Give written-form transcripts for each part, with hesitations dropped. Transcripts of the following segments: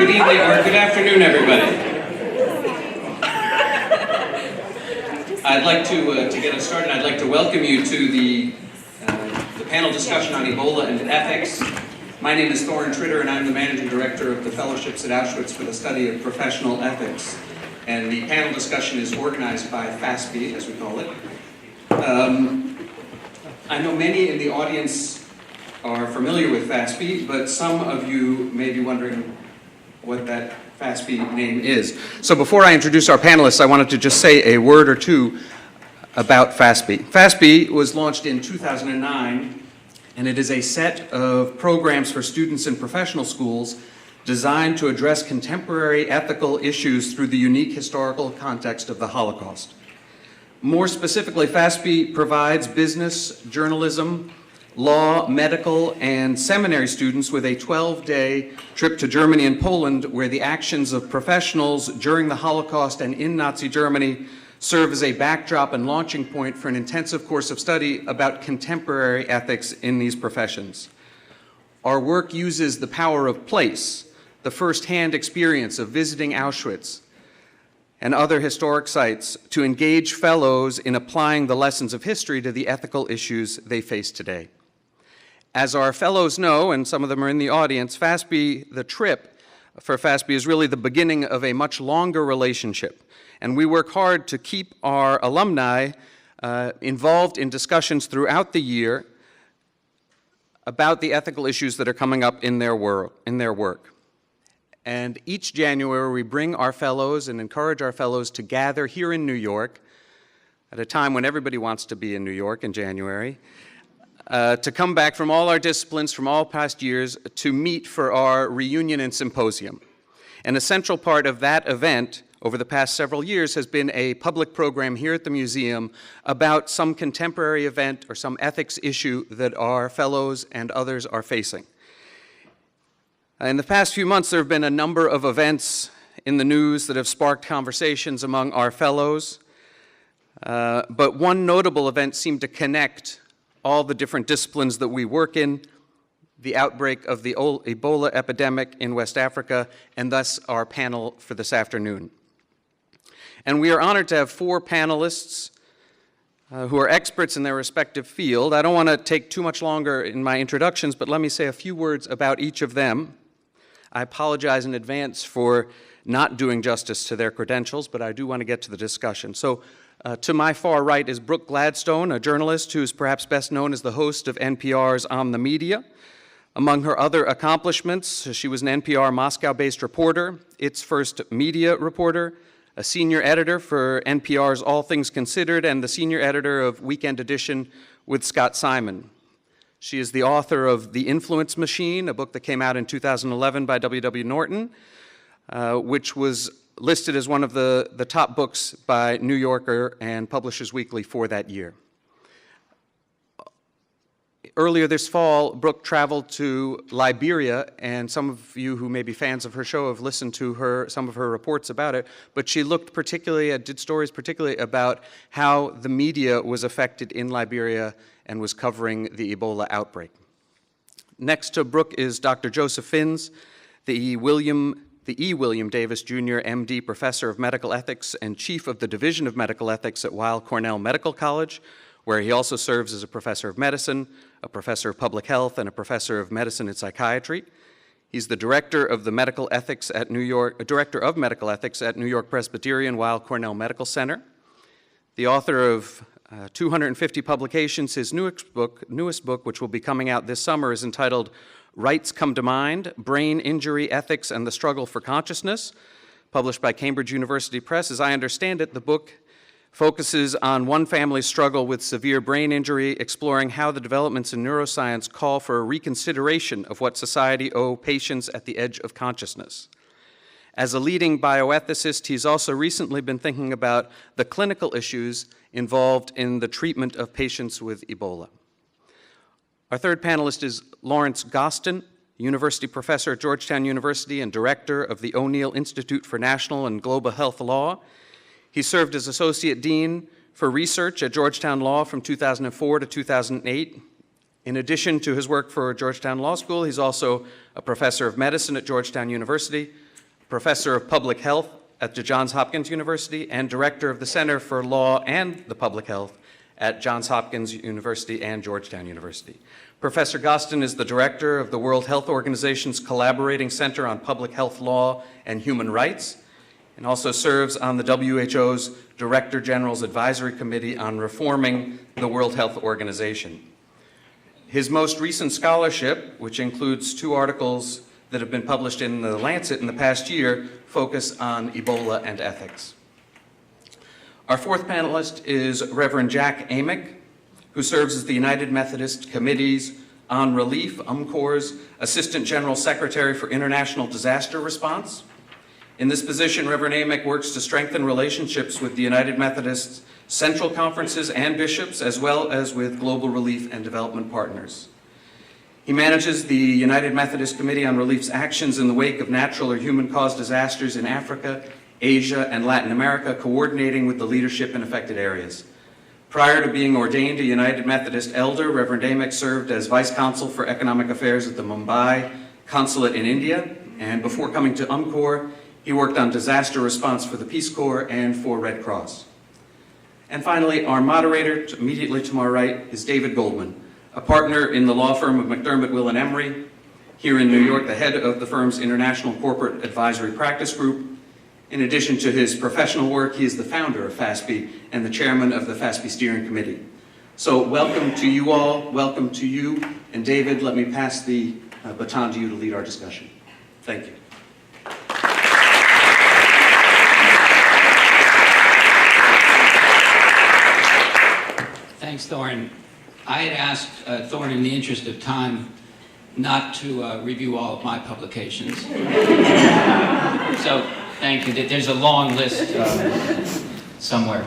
Good evening or good afternoon, everybody. I'd like to get us started. I'd like to welcome you to the panel discussion on Ebola and ethics. My name is Thorin Tritter, and I'm the Managing Director of the Fellowships at Auschwitz for the Study of Professional Ethics. And the panel discussion is organized by FASPE, as we call it. I know many in the audience are familiar with FASPE, but some of you may be wondering what that FASPE name is. So before I introduce our panelists, I wanted to just say a word or two about FASPE. FASPE was launched in 2009, and it is a set of programs for students in professional schools designed to address contemporary ethical issues through the unique historical context of the Holocaust. More specifically, FASPE provides business, journalism, law, medical, and seminary students with a 12-day trip to Germany and Poland, where the actions of professionals during the Holocaust and in Nazi Germany serve as a backdrop and launching point for an intensive course of study about contemporary ethics in these professions. Our work uses the power of place, the first-hand experience of visiting Auschwitz and other historic sites, to engage fellows in applying the lessons of history to the ethical issues they face today. As our fellows know, and some of them are in the audience, FASPE, the trip for FASPE is really the beginning of a much longer relationship. And we work hard to keep our alumni involved in discussions throughout the year about the ethical issues that are coming up in their work. And each January, we bring our fellows and encourage our fellows to gather here in New York at a time when everybody wants to be in New York in January, to come back from all our disciplines from all past years to meet for our reunion and symposium. And a central part of that event over the past several years has been a public program here at the museum about some contemporary event or some ethics issue that our fellows and others are facing. In the past few months, there have been a number of events in the news that have sparked conversations among our fellows, but one notable event seemed to connect all the different disciplines that we work in: the outbreak of the Ebola epidemic in West Africa, and thus our panel for this afternoon. And we are honored to have four panelists who are experts in their respective field. I don't want to take too much longer in my introductions, but let me say a few words about each of them. I apologize in advance for not doing justice to their credentials, but I do want to get to the discussion. So to my far right is Brooke Gladstone, a journalist who is perhaps best known as the host of NPR's On the Media. Among her other accomplishments, she was an NPR Moscow-based reporter, its first media reporter, a senior editor for NPR's All Things Considered, and the senior editor of Weekend Edition with Scott Simon. She is the author of The Influence Machine, a book that came out in 2011 by W.W. Norton, which was listed as one of the top books by New Yorker and Publishers Weekly for that year. Earlier this fall, Brooke traveled to Liberia, and some of you who may be fans of her show have listened to some of her reports about it, but she looked did stories particularly about how the media was affected in Liberia and was covering the Ebola outbreak. Next to Brooke is Dr. Joseph Finns, the E. William Davis Jr., MD, Professor of Medical Ethics and Chief of the Division of Medical Ethics at Weill Cornell Medical College, where he also serves as a professor of medicine, a professor of public health, and a professor of medicine and psychiatry. He's the director of Medical Ethics at New York Presbyterian Weill Cornell Medical Center, the author of 250 publications. His newest book, which will be coming out this summer, is entitled Rights Come to Mind: Brain Injury, Ethics, and the Struggle for Consciousness, published by Cambridge University Press. As I understand it, the book focuses on one family's struggle with severe brain injury, exploring how the developments in neuroscience call for a reconsideration of what society owe patients at the edge of consciousness. As a leading bioethicist, he's also recently been thinking about the clinical issues involved in the treatment of patients with Ebola. Our third panelist is Lawrence Gostin, university professor at Georgetown University and director of the O'Neill Institute for National and Global Health Law. He served as Associate Dean for Research at Georgetown Law from 2004 to 2008. In addition to his work for Georgetown Law School, he's also a professor of medicine at Georgetown University, Professor of Public Health at the Johns Hopkins University and Director of the Center for Law and the Public Health at Johns Hopkins University and Georgetown University. Professor Gostin is the Director of the World Health Organization's Collaborating Center on Public Health Law and Human Rights, and also serves on the WHO's Director General's Advisory Committee on Reforming the World Health Organization. His most recent scholarship, which includes 2 articles that have been published in The Lancet in the past year, focus on Ebola and ethics. Our 4th panelist is Reverend Jack Amick, who serves as the United Methodist Committee's On Relief, UMCOR's Assistant General Secretary for International Disaster Response. In this position, Reverend Amick works to strengthen relationships with the United Methodist's central conferences and bishops, as well as with global relief and development partners. He manages the United Methodist Committee on Relief's actions in the wake of natural or human-caused disasters in Africa, Asia, and Latin America, coordinating with the leadership in affected areas. Prior to being ordained a United Methodist elder, Reverend Amick served as Vice Consul for Economic Affairs at the Mumbai Consulate in India, and before coming to UMCOR, he worked on disaster response for the Peace Corps and for Red Cross. And finally, our moderator, immediately to my right, is David Goldman, a partner in the law firm of McDermott, Will & Emery, here in New York, the head of the firm's International Corporate Advisory Practice Group. In addition to his professional work, he is the founder of FASPE and the chairman of the FASPE Steering Committee. So welcome to you all, welcome to you. And David, let me pass the baton to you to lead our discussion. Thank you. Thanks, Thorin. I had asked Thorin, in the interest of time, not to review all of my publications. So, thank you. There's a long list somewhere.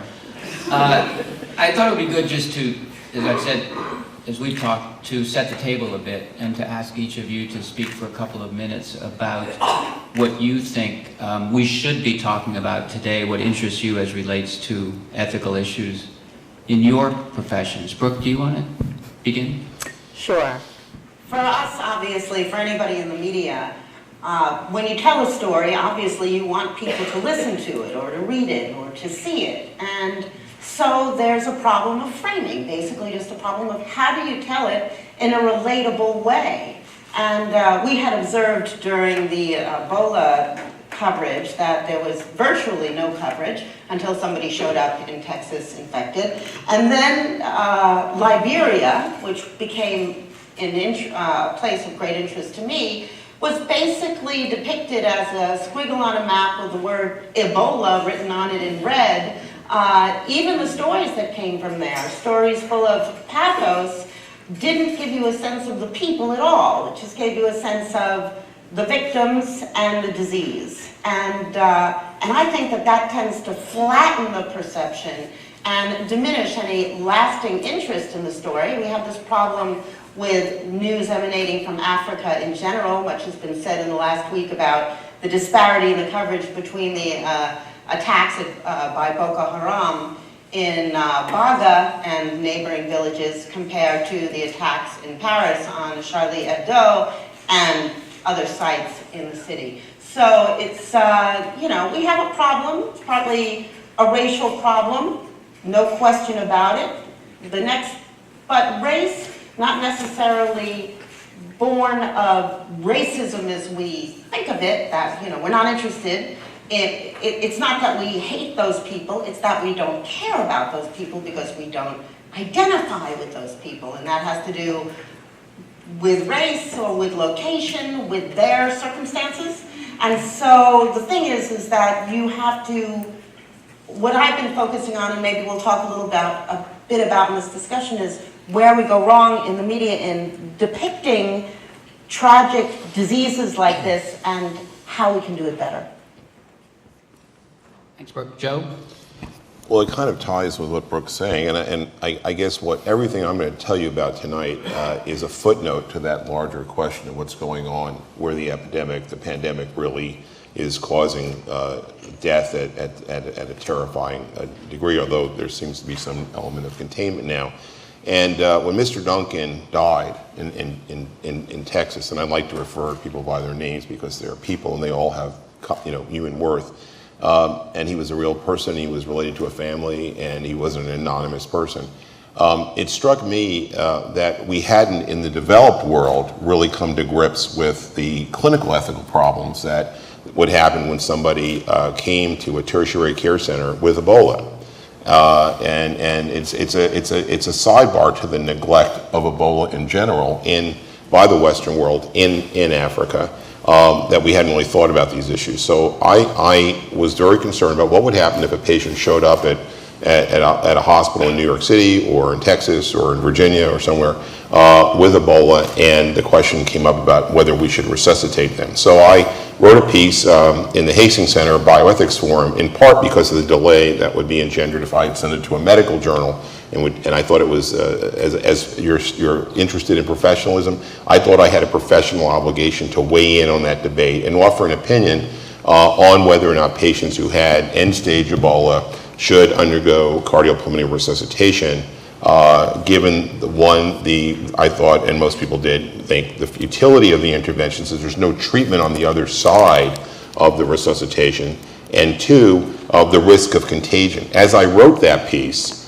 I thought it would be good just to, as I've said, as we talked, to set the table a bit and to ask each of you to speak for a couple of minutes about what you think we should be talking about today, what interests you as relates to ethical issues in your professions. Brooke, do you want to begin? Sure. For us, obviously, for anybody in the media, when you tell a story, obviously you want people to listen to it or to read it or to see it. And so there's a problem of framing, basically just a problem of how do you tell it in a relatable way. And we had observed during the Ebola coverage that there was virtually no coverage until somebody showed up in Texas infected. And then Liberia, which became a place of great interest to me, was basically depicted as a squiggle on a map with the word Ebola written on it in red. Even the stories that came from there, stories full of pathos, didn't give you a sense of the people at all. It just gave you a sense of the victims and the disease. And I think that tends to flatten the perception and diminish any lasting interest in the story. We have this problem with news emanating from Africa in general. Much has been said in the last week about the disparity in the coverage between the attacks by Boko Haram in Baga and neighboring villages compared to the attacks in Paris on Charlie Hebdo and other sites in the city. So it's, we have a problem. It's partly a racial problem, no question about it. But race, not necessarily born of racism as we think of it, that, we're not interested. It's not that we hate those people, it's that we don't care about those people because we don't identify with those people. And that has to do with race or with location, with their circumstances. And so the thing is that you have to, what I've been focusing on, and maybe we'll talk a bit about in this discussion, is where we go wrong in the media in depicting tragic diseases like this and how we can do it better. Thanks, Brooke. Joe? Well, it kind of ties with what Brooke's saying, and I guess everything I'm going to tell you about tonight is a footnote to that larger question of what's going on, where the pandemic really is causing death at a terrifying degree, although there seems to be some element of containment now. And when Mr. Duncan died in Texas, and I like to refer to people by their names because they're people and they all have human worth. And he was a real person. He was related to a family, and he wasn't an anonymous person. It struck me that we hadn't, in the developed world, really come to grips with the clinical ethical problems that would happen when somebody came to a tertiary care center with Ebola. And it's a sidebar to the neglect of Ebola in general by the Western world in Africa, that we hadn't really thought about these issues. So I was very concerned about what would happen if a patient showed up at a hospital in New York City or in Texas or in Virginia or somewhere with Ebola, and the question came up about whether we should resuscitate them. So I wrote a piece in the Hastings Center Bioethics Forum, in part because of the delay that would be engendered if I had sent it to a medical journal. And I thought it was, as you're interested in professionalism, I thought I had a professional obligation to weigh in on that debate and offer an opinion on whether or not patients who had end-stage Ebola should undergo cardiopulmonary resuscitation, given I thought, and most people did think, the futility of the intervention, since there's no treatment on the other side of the resuscitation, and two, of the risk of contagion. As I wrote that piece,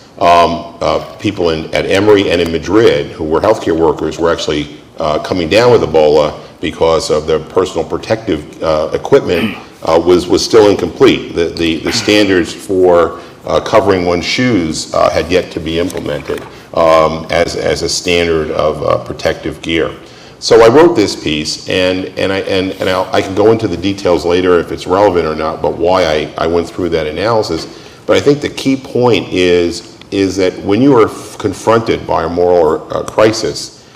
people at Emory and in Madrid, who were healthcare workers, were actually coming down with Ebola because of the personal protective equipment was still incomplete. The standards for covering one's shoes had yet to be implemented as a standard of protective gear. So I wrote this piece, and I can go into the details later if it's relevant or not, but why I went through that analysis. But I think the key point is that when you are confronted by a moral crisis,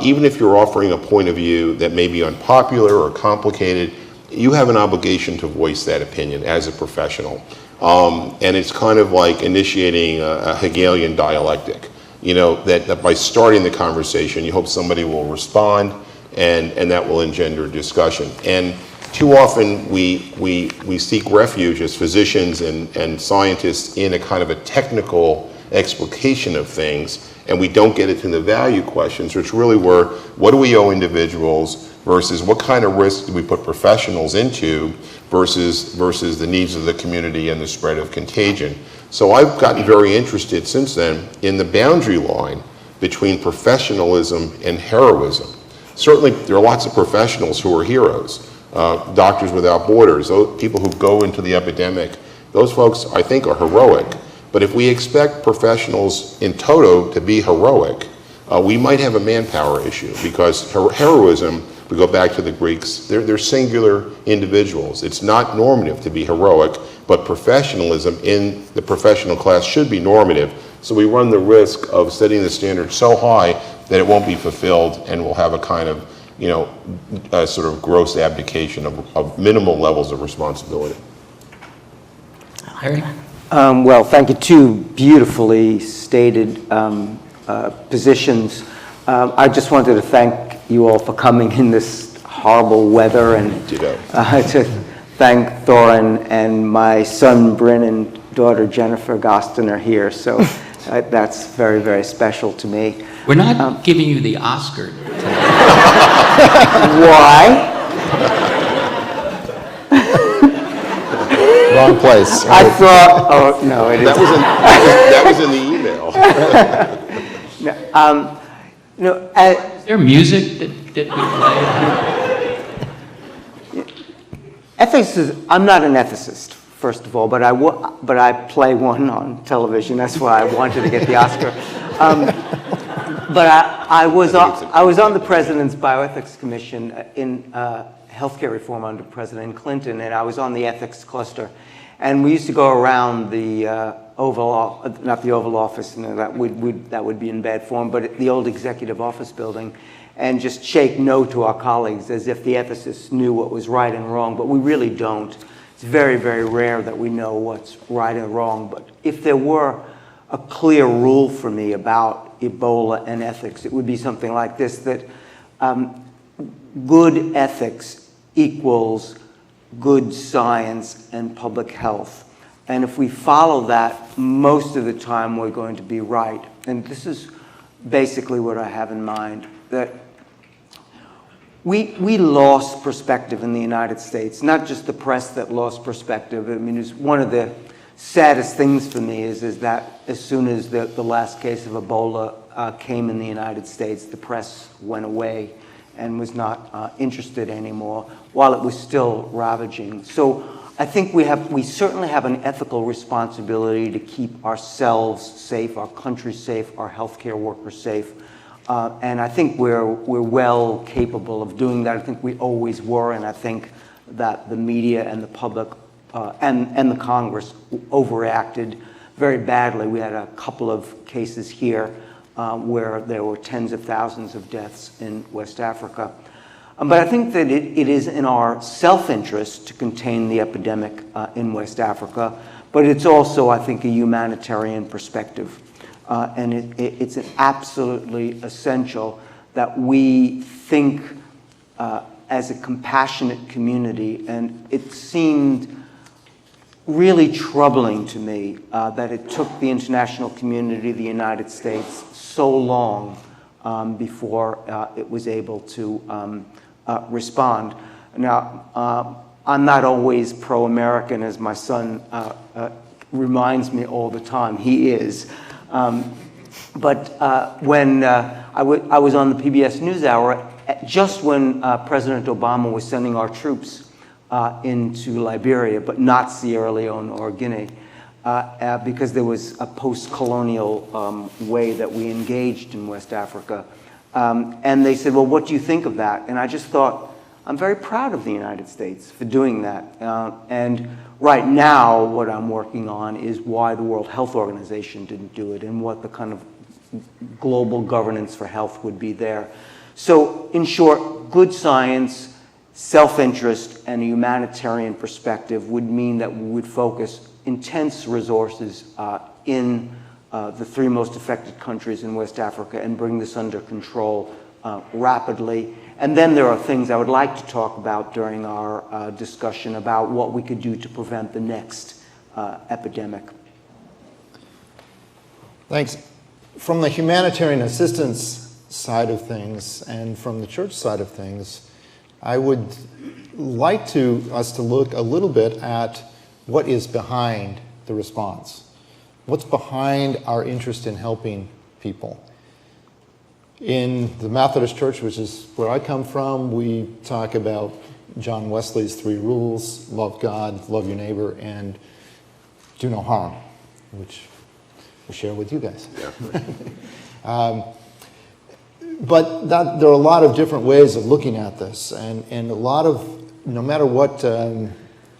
even if you're offering a point of view that may be unpopular or complicated, you have an obligation to voice that opinion as a professional. And it's kind of like initiating a Hegelian dialectic, that by starting the conversation, you hope somebody will respond, and that will engender discussion. And too often we seek refuge as physicians and scientists in a kind of a technical explication of things, and we don't get into the value questions, which really were, what do we owe individuals versus what kind of risk do we put professionals into versus the needs of the community and the spread of contagion. So I've gotten very interested since then in the boundary line between professionalism and heroism. Certainly there are lots of professionals who are heroes. Doctors Without Borders, those people who go into the epidemic, those folks I think are heroic. But if we expect professionals in toto to be heroic, we might have a manpower issue, because heroism, we go back to the Greeks, they're singular individuals. It's not normative to be heroic, but professionalism in the professional class should be normative. So we run the risk of setting the standard so high that it won't be fulfilled, and we'll have a kind of, a sort of gross abdication of minimal levels of responsibility. Harry? Well, thank you. Two beautifully stated positions. I just wanted to thank you all for coming in this horrible weather, and to thank Thorin, and my son Bryn and daughter Jennifer Gostin are here, so that's very, very special to me. We're not giving you the Oscar tonight. Why? Wrong place. I thought, oh, no, it That isn't. was in the email. Is there music that we play? Ethics is, I'm not an ethicist, first of all, but I play one on television. That's why I wanted to get the Oscar. But I was on the President's Bioethics Commission in healthcare reform under President Clinton, and I was on the ethics cluster. And we used to go around the not the Oval Office, that would be in bad form, but the old executive office building, and just shake no to our colleagues as if the ethicists knew what was right and wrong, but we really don't. It's very, very rare that we know what's right and wrong, but if there were a clear rule for me about Ebola and ethics, it would be something like this, that good ethics equals good science and public health. And if we follow that, most of the time we're going to be right. And this is basically what I have in mind, that we lost perspective in the United States, not just the press that lost perspective. I mean, it's one of the saddest things for me is that as soon as the last case of Ebola came in the United States, the press went away and was not interested anymore, while it was still ravaging. So I think we certainly have an ethical responsibility to keep ourselves safe, our country safe, our healthcare workers safe. And I think we're well capable of doing that. I think we always were, and I think that the media and the public and the Congress overreacted very badly. We had a couple of cases here where there were tens of thousands of deaths in West Africa. But I think that it is in our self-interest to contain the epidemic in West Africa, but it's also, I think, a humanitarian perspective. And it's absolutely essential that we think as a compassionate community. And it seemed really troubling to me that it took the international community, the United States, so long before it was able to respond. Now, I'm not always pro-American, as my son reminds me all the time. He is. But when I was on the PBS NewsHour, just when President Obama was sending our troops into Liberia, but not Sierra Leone or Guinea, because there was a post-colonial way that we engaged in West Africa. And they said, well, what do you think of that? And I just thought, I'm very proud of the United States for doing that. And right now, what I'm working on is why the World Health Organization didn't do it and what the kind of global governance for health would be there. So, in short, good science, self-interest, and a humanitarian perspective would mean that we would focus intense resources in the three most affected countries in West Africa and bring this under control rapidly. And then there are things I would like to talk about during our discussion about what we could do to prevent the next epidemic. Thanks. From the humanitarian assistance side of things and from the church side of things, I would like us to look a little bit at what is behind the response. What's behind our interest in helping people? In the Methodist Church, which is where I come from, we talk about John Wesley's 3 rules: love God, love your neighbor, and do no harm, which we share with you guys. Yeah. But there are a lot of different ways of looking at this, and a lot of, no matter what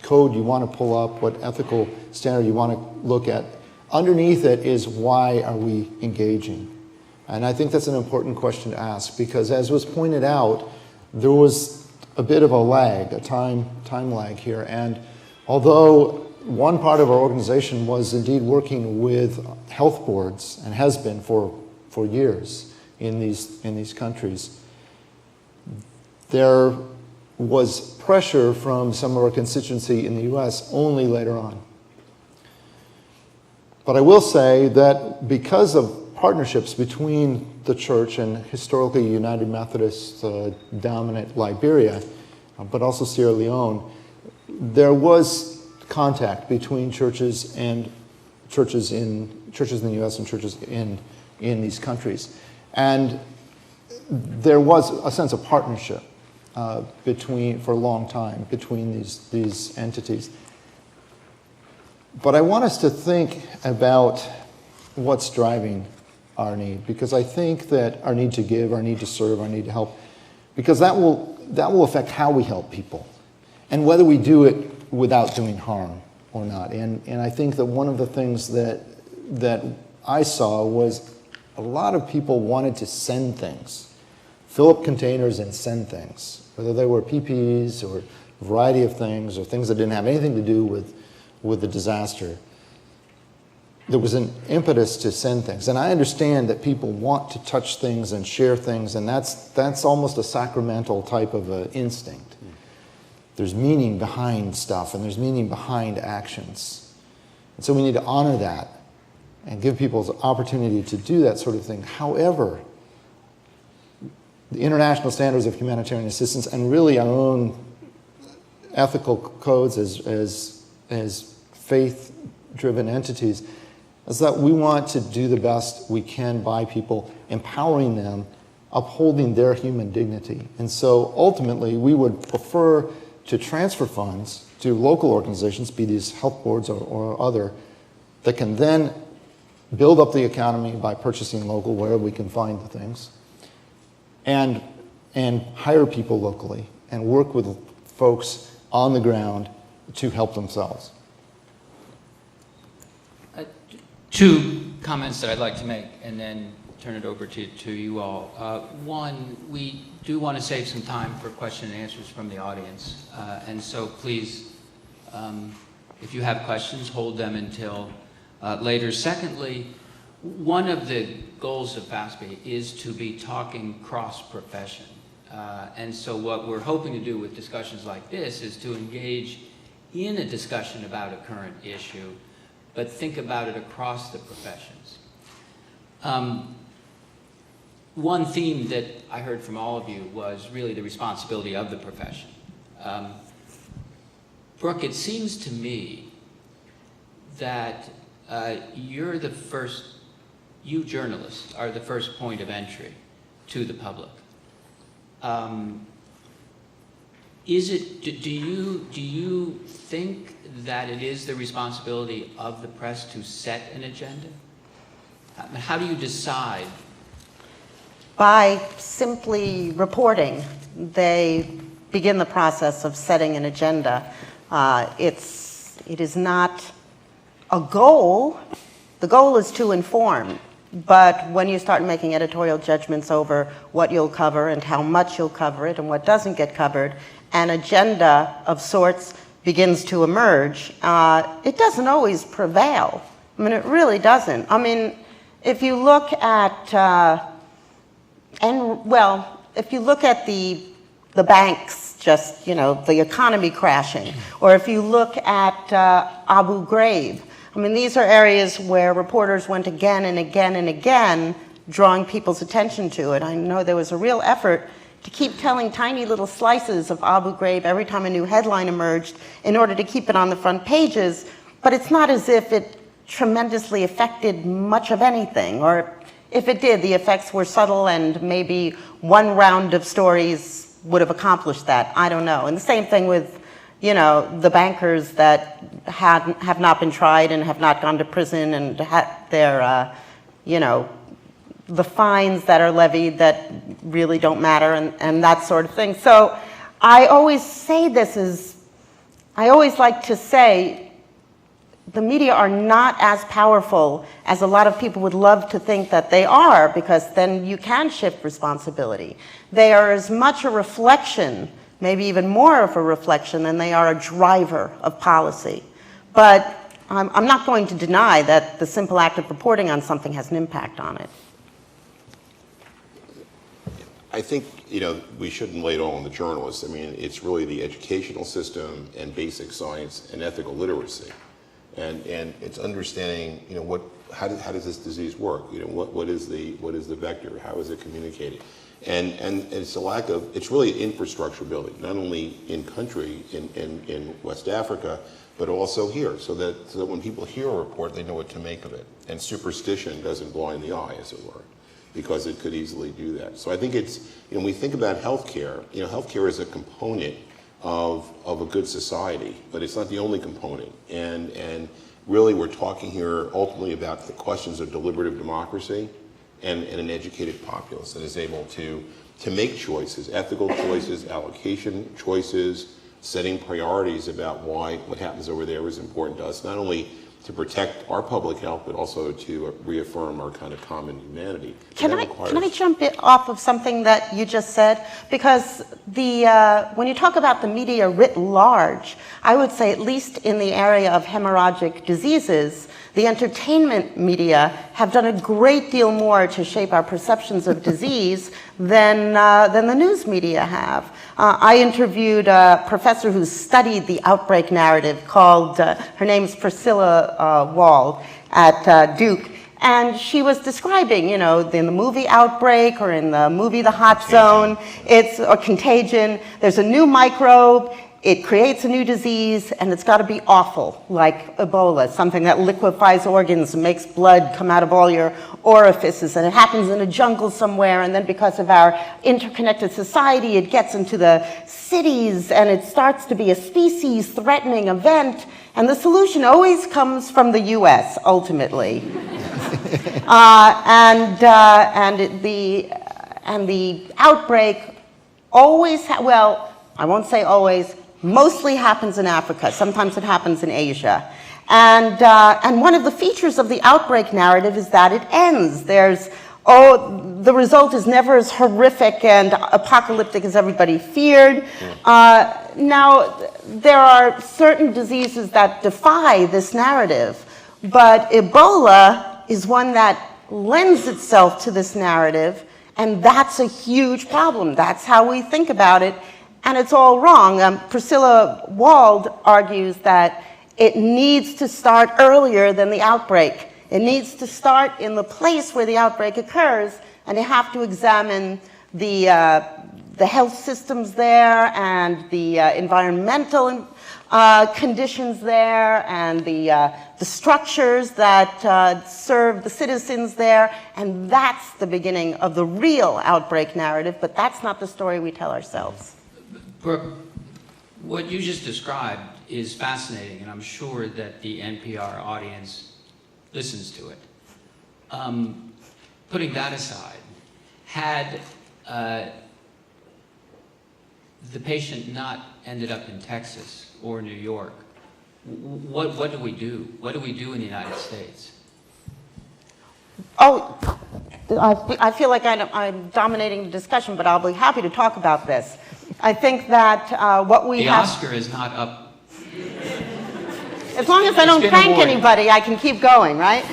code you want to pull up, what ethical standard you want to look at, underneath it is, why are we engaging? And I think that's an important question to ask, because as was pointed out, there was a bit of a lag, a time lag here. And although one part of our organization was indeed working with health boards, and has been for years in these countries, there was pressure from some of our constituency in the US only later on. But I will say that because of partnerships between the church and historically United Methodist dominant Liberia, but also Sierra Leone, there was contact between churches and churches in the US and churches in these countries. And there was a sense of partnership for a long time between these entities. But I want us to think about what's driving our need, because I think that our need to give, our need to serve, our need to help, because that will affect how we help people and whether we do it without doing harm or not. And I think that one of the things that I saw was a lot of people wanted to send things, fill up containers and send things, whether they were PPEs or a variety of things or things that didn't have anything to do with the disaster. There was an impetus to send things. And I understand that people want to touch things and share things, and that's almost a sacramental type of instinct. There's meaning behind stuff, and there's meaning behind actions. And so we need to honor that and give people the opportunity to do that sort of thing. However, the international standards of humanitarian assistance and really our own ethical codes as faith-driven entities, is that we want to do the best we can by people, empowering them, upholding their human dignity. And so ultimately, we would prefer to transfer funds to local organizations, be these health boards or other, that can then build up the economy by purchasing local where we can find the things, and hire people locally and work with folks on the ground to help themselves. Two comments that I'd like to make, and then turn it over to you all. One, we do want to save some time for question and answers from the audience, and so please, if you have questions, hold them until later. Secondly, one of the goals of FASPE is to be talking cross-profession, and so what we're hoping to do with discussions like this is to engage in a discussion about a current issue, but think about it across the professions. One theme that I heard from all of you was really the responsibility of the profession. Brooke, it seems to me that you journalists are the first point of entry to the public. Do you think that it is the responsibility of the press to set an agenda? How do you decide? By simply reporting, they begin the process of setting an agenda. It is not a goal. The goal is to inform. But when you start making editorial judgments over what you'll cover and how much you'll cover it and what doesn't get covered, an agenda of sorts begins to emerge. It doesn't always prevail. I mean, it really doesn't. I mean, if you look at, if you look at the banks, just, the economy crashing, or if you look at Abu Ghraib, I mean, these are areas where reporters went again and again and again, drawing people's attention to it. I know there was a real effort to keep telling tiny little slices of Abu Ghraib every time a new headline emerged in order to keep it on the front pages, but it's not as if it tremendously affected much of anything, or if it did, the effects were subtle and maybe one round of stories would have accomplished that. I don't know. And the same thing with, the bankers that have not been tried and have not gone to prison and had their, the fines that are levied that really don't matter and that sort of thing. So I always say I always like to say the media are not as powerful as a lot of people would love to think that they are, because then you can shift responsibility. They are as much a reflection, maybe even more of a reflection, than they are a driver of policy. But I'm not going to deny that the simple act of reporting on something has an impact on it. I think, we shouldn't lay it all on the journalists. I mean, it's really the educational system and basic science and ethical literacy. And it's understanding, how does this disease work? What is the vector? How is it communicated? And it's it's really infrastructure building, not only in country, in West Africa, but also here, so that when people hear a report, they know what to make of it. And superstition doesn't blind the eye, as it were, because it could easily do that. So I think it's, when we think about healthcare, healthcare is a component of a good society, but it's not the only component. And really, we're talking here ultimately about the questions of deliberative democracy and an educated populace that is able to make choices, ethical choices, allocation choices, setting priorities about why what happens over there is important to us, not only to protect our public health, but also to reaffirm our kind of common humanity. Can I jump off of something that you just said? Because when you talk about the media writ large, I would say, at least in the area of hemorrhagic diseases, the entertainment media have done a great deal more to shape our perceptions of disease than the news media have. I interviewed a professor who studied the outbreak narrative called, her name's Priscilla Wall at Duke, And she was describing, in the movie Outbreak or in the movie The Hot Zone, or Contagion, there's a new microbe, it creates a new disease, and it's got to be awful, like Ebola, something that liquefies organs and makes blood come out of all your orifices, and it happens in a jungle somewhere, and then because of our interconnected society, it gets into the cities, and it starts to be a species-threatening event, and the solution always comes from the US, ultimately. And the outbreak always, I won't say always, mostly happens in Africa. Sometimes it happens in Asia. And one of the features of the outbreak narrative is that it ends. The result is never as horrific and apocalyptic as everybody feared. Now, there are certain diseases that defy this narrative, but Ebola is one that lends itself to this narrative, and that's a huge problem. That's how we think about it, and it's all wrong. Priscilla Wald argues that it needs to start earlier than the outbreak. It needs to start in the place where the outbreak occurs, and you have to examine the health systems there and the environmental conditions there and the structures that serve the citizens there, and that's the beginning of the real outbreak narrative, but that's not the story we tell ourselves. Brooke, what you just described is fascinating, and I'm sure that the NPR audience listens to it. Putting that aside, had the patient not ended up in Texas or New York, what do we do? What do we do in the United States? Oh, I feel like I'm dominating the discussion, but I'll be happy to talk about this. I think that what we have... The Oscar is not up. As long as I don't prank anybody, I can keep going, right?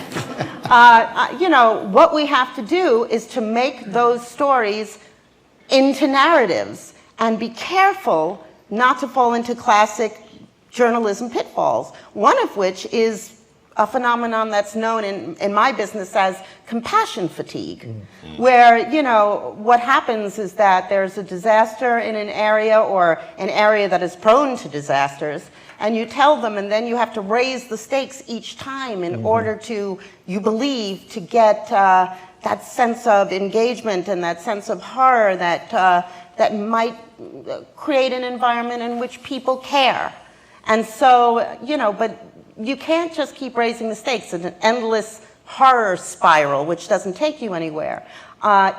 What we have to do is to make those stories into narratives and be careful not to fall into classic journalism pitfalls, one of which is a phenomenon that's known in my business as compassion fatigue, where, what happens is that there's a disaster in an area or an area that is prone to disasters, and you tell them, and then you have to raise the stakes each time in order to, you believe, to get that sense of engagement and that sense of horror that might create an environment in which people care. And so, but you can't just keep raising the stakes in an endless horror spiral, which doesn't take you anywhere.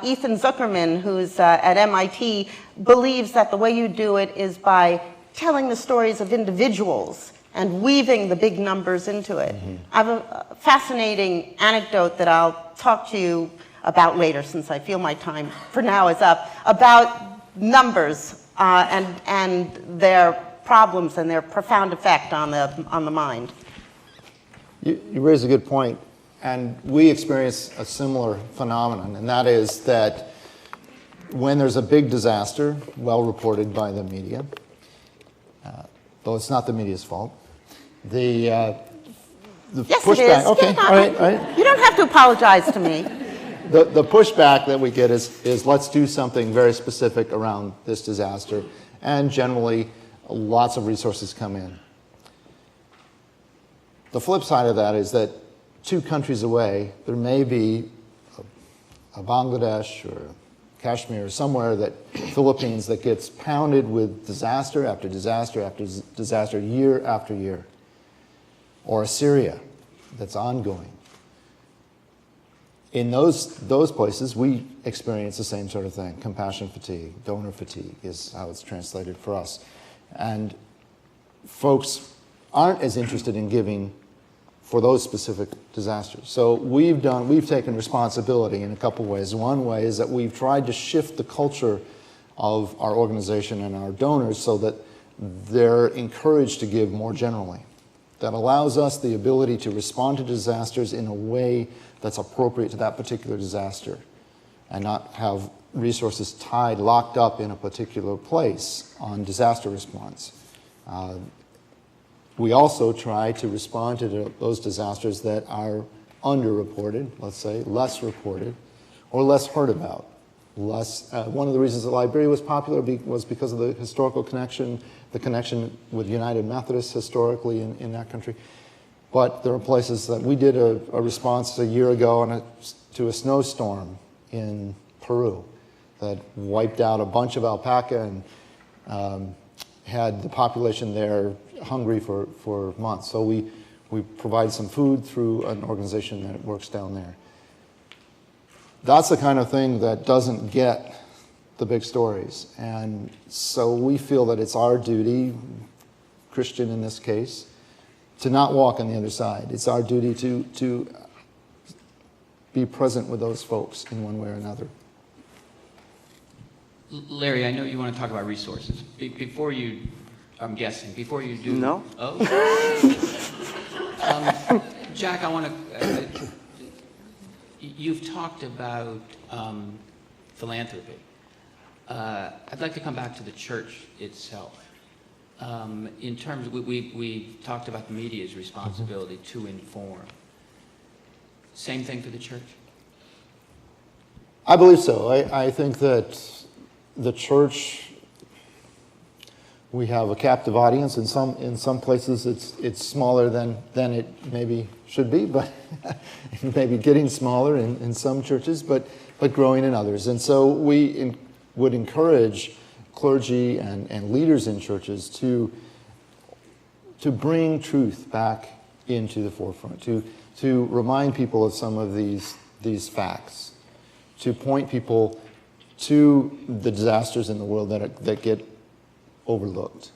Ethan Zuckerman, who's at MIT, believes that the way you do it is by telling the stories of individuals and weaving the big numbers into it. I have a fascinating anecdote that I'll talk to you about later, since I feel my time for now is up, about numbers and their problems and their profound effect on the mind. You raise a good point, and we experience a similar phenomenon, and that is that when there's a big disaster, well reported by the media, though it's not the media's fault, the Yes, pushback. it is. Okay, Yeah, all right. You don't have to apologize to me. The pushback that we get is let's do something very specific around this disaster, and generally lots of resources come in. The flip side of that is that 2 countries away, there may be a Bangladesh or Kashmir or somewhere, that Philippines, that gets pounded with disaster after disaster after disaster, year after year, or a Syria that's ongoing. In those places, we experience the same sort of thing. Compassion fatigue, donor fatigue is how it's translated for us. And folks aren't as interested in giving for those specific disasters. So we've taken responsibility in a couple ways. One way is that we've tried to shift the culture of our organization and our donors so that they're encouraged to give more generally. That allows us the ability to respond to disasters in a way that's appropriate to that particular disaster and not have resources locked up in a particular place on disaster response. We also try to respond to those disasters that are underreported, let's say, less reported, or less heard about. One of the reasons that Liberia was popular was because of the historical connection, the connection with United Methodists historically in that country. But there are places that we did a response a year ago to a snowstorm in Peru that wiped out a bunch of alpaca and had the population there hungry for months. So we provide some food through an organization that works down there. That's the kind of thing that doesn't get the big stories. And so we feel that it's our duty, Christian in this case, to not walk on the other side. It's our duty to be present with those folks in one way or another. Larry, I know you want to talk about resources. Before you, I'm guessing, before you do... No. Oh. Jack, I want to... you've talked about philanthropy. I'd like to come back to the church itself. In terms of, we talked about the media's responsibility to inform. Same thing for the church? I believe so. I think that the church, we have a captive audience. In some places it's smaller than it maybe should be, but maybe getting smaller in some churches, but growing in others. And so we would encourage clergy and leaders in churches to bring truth back into the forefront, to remind people of some of these facts, to point people to the disasters in the world that get overlooked,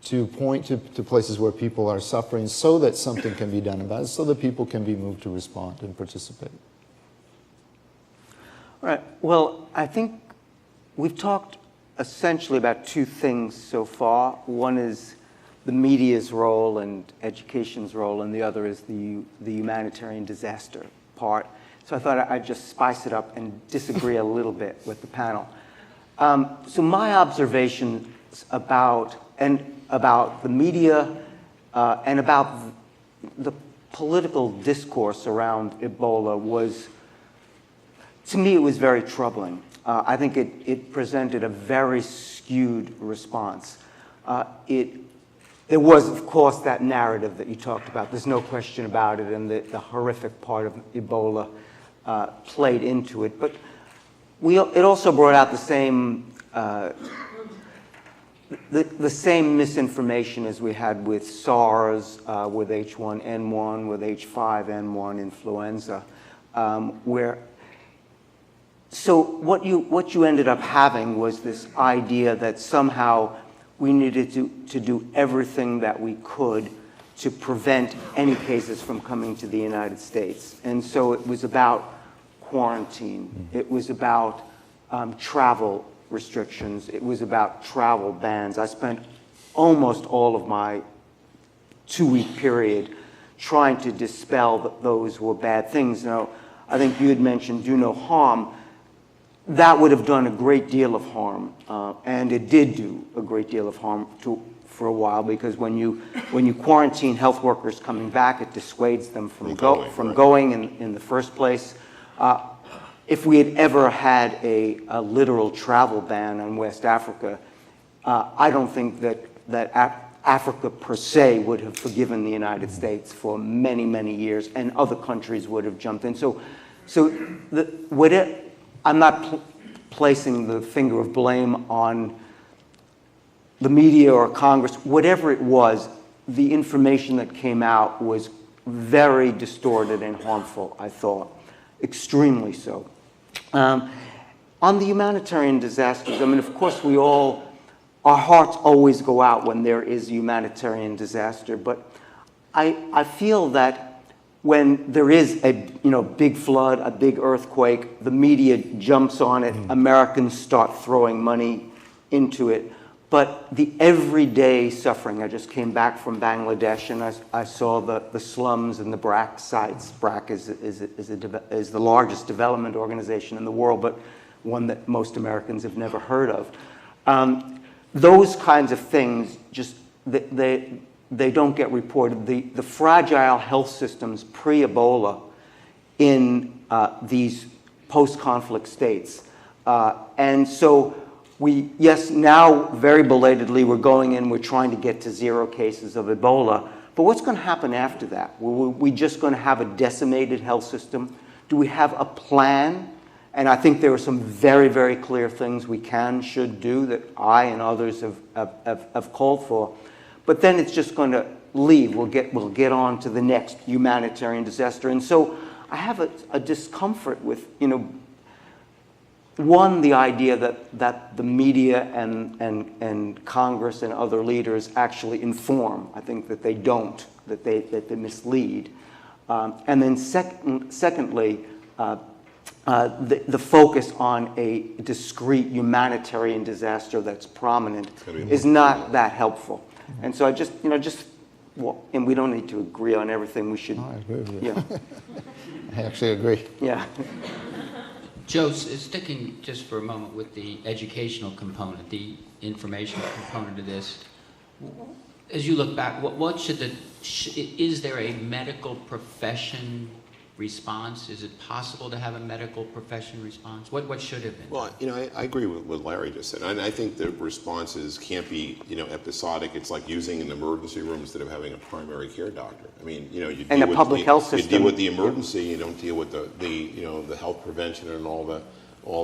to point to places where people are suffering so that something can be done about it, so that people can be moved to respond and participate. All right. Well, I think we've talked essentially about two things so far. One is the media's role and education's role, and the other is the humanitarian disaster part. So I thought I'd just spice it up and disagree a little bit with the panel. So my observations about the media and about the political discourse around Ebola was, to me, it was very troubling. I think it presented a very skewed response. There was, of course, that narrative that you talked about. There's no question about it, and the horrific part of Ebola played into it. But it also brought out the same misinformation as we had with SARS, with H1N1, with H5N1 influenza, So what you ended up having was this idea that somehow we needed to do everything that we could to prevent any cases from coming to the United States. And so it was about quarantine. It was about travel restrictions. It was about travel bans. I spent almost all of my 2-week period trying to dispel that those were bad things. Now, I think you had mentioned do no harm. That would have done a great deal of harm, and it did do a great deal of harm for a while, because when you quarantine health workers coming back, it dissuades them from going in the first place. If we had ever had a literal travel ban on West Africa, I don't think that Africa per se would have forgiven the United States for many, many years, and other countries would have jumped in. I'm not placing the finger of blame on the media or Congress. Whatever it was, the information that came out was very distorted and harmful, I thought, extremely so. On the humanitarian disasters, I mean, of course, our hearts always go out when there is a humanitarian disaster, but I feel that when there is a big flood, a big earthquake, the media jumps on it, Americans start throwing money into it. But the everyday suffering, I just came back from Bangladesh and I saw the slums and the BRAC sites. BRAC is the largest development organization in the world, but one that most Americans have never heard of. Those kinds of things, just they don't get reported. The fragile health systems pre-Ebola in these post-conflict states. And so yes, now very belatedly we're going in, we're trying to get to 0 cases of Ebola, but what's going to happen after that? Are we just going to have a decimated health system? Do we have a plan? And I think there are some very, very clear things we should do that I and others have called for. But then it's just going to leave. We'll get on to the next humanitarian disaster. And so I have a discomfort with, one, the idea that the media and Congress and other leaders actually inform. I think that they don't, that they mislead. And then secondly, the focus on a discrete humanitarian disaster that's prominent is not that helpful. And so I just, and we don't need to agree on everything. We should. I agree with you. Yeah. I actually agree. Yeah. Joe, sticking just for a moment with the educational component, the informational component of this, as you look back, what should is there a medical profession response? Is it possible to have a medical profession response? What should have been? Well, I agree with what Larry just said. And I think the responses can't be, episodic. It's like using an emergency room instead of having a primary care doctor. I mean, you deal And the with public health system. You deal with the emergency. You don't deal with the health prevention and all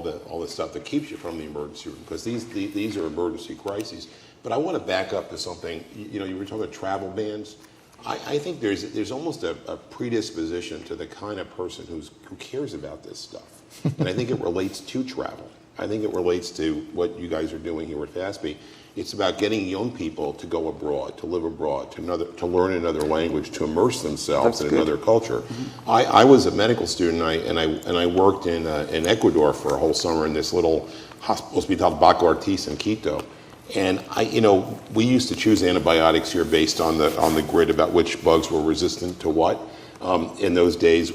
the stuff that keeps you from the emergency room, because these are emergency crises. But I want to back up to something. You were talking about travel bans. I think there's almost a predisposition to the kind of person who cares about this stuff. And I think it relates to travel. I think it relates to what you guys are doing here at FASPE. It's about getting young people to go abroad, to live abroad, to learn another language, to immerse themselves in another culture. Mm-hmm. I was a medical student, and I worked in Ecuador for a whole summer in this little hospital, Baco Artis in Quito. And we used to choose antibiotics here based on the grid about which bugs were resistant to what. In those days,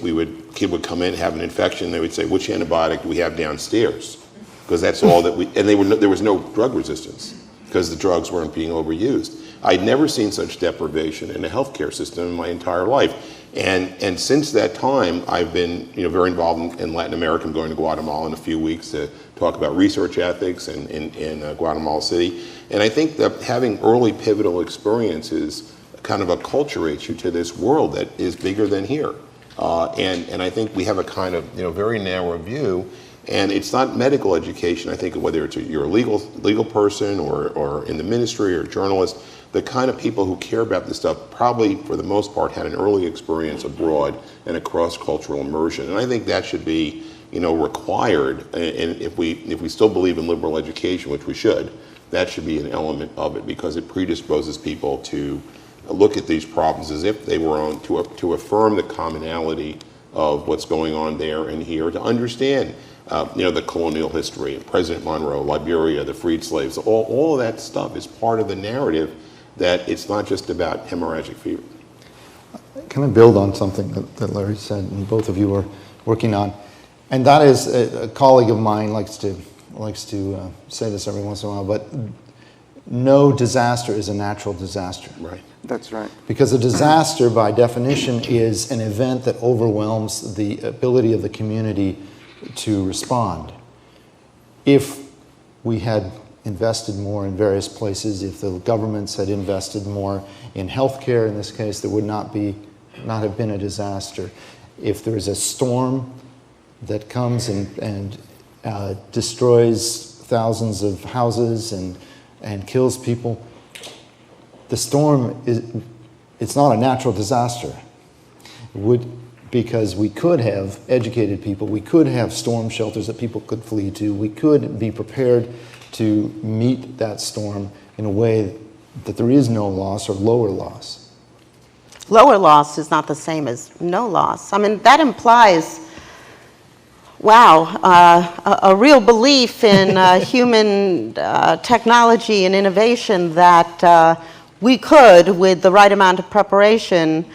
kid would come in, have an infection, they would say, which antibiotic do we have downstairs? Because that's all that there was no drug resistance because the drugs weren't being overused. I'd never seen such deprivation in a healthcare system in my entire life. And since that time, I've been very involved in Latin America. I'm going to Guatemala in a few weeks to talk about research ethics in Guatemala City. And I think that having early pivotal experiences kind of acculturates you to this world that is bigger than here. And I think we have a kind of very narrow view. And it's not medical education. I think whether you're a legal person or in the ministry or a journalist, the kind of people who care about this stuff probably, for the most part, had an early experience abroad and a cross-cultural immersion. And I think that should be, required. And if we still believe in liberal education, which we should, that should be an element of it, because it predisposes people to look at these problems as if they were on, to affirm the commonality of what's going on there and here, to understand the colonial history, President Monroe, Liberia, the freed slaves, all of that stuff is part of the narrative that it's not just about hemorrhagic fever. Can I build on something that Larry said and both of you are working on? And that is, a colleague of mine likes to say this every once in a while, but no disaster is a natural disaster. Right. That's right. Because a disaster, by definition, is an event that overwhelms the ability of the community to respond. If we had invested more in various places, if the governments had invested more in healthcare, in this case, there would not have been a disaster. If there is a storm that comes and destroys thousands of houses and kills people, the storm it's not a natural disaster. Because we could have educated people, we could have storm shelters that people could flee to, we could be prepared to meet that storm in a way that there is no loss or lower loss. Lower loss is not the same as no loss. I mean, that implies, wow, a real belief in human technology and innovation that we could, with the right amount of preparation,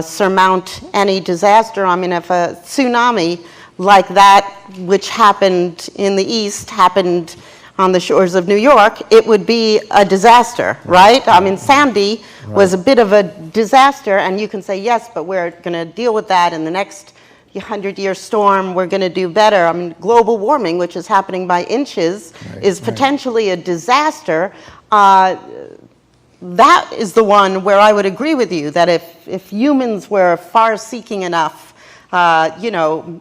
surmount any disaster. I mean, if a tsunami like that, which happened in the East, happened on the shores of New York, it would be a disaster, right? I mean, Sandy was a bit of a disaster, and you can say, yes, but we're going to deal with that in the next 100-year storm, we're going to do better. I mean, global warming, which is happening by inches, is potentially a disaster. That is the one where I would agree with you, that if humans were far-seeking enough,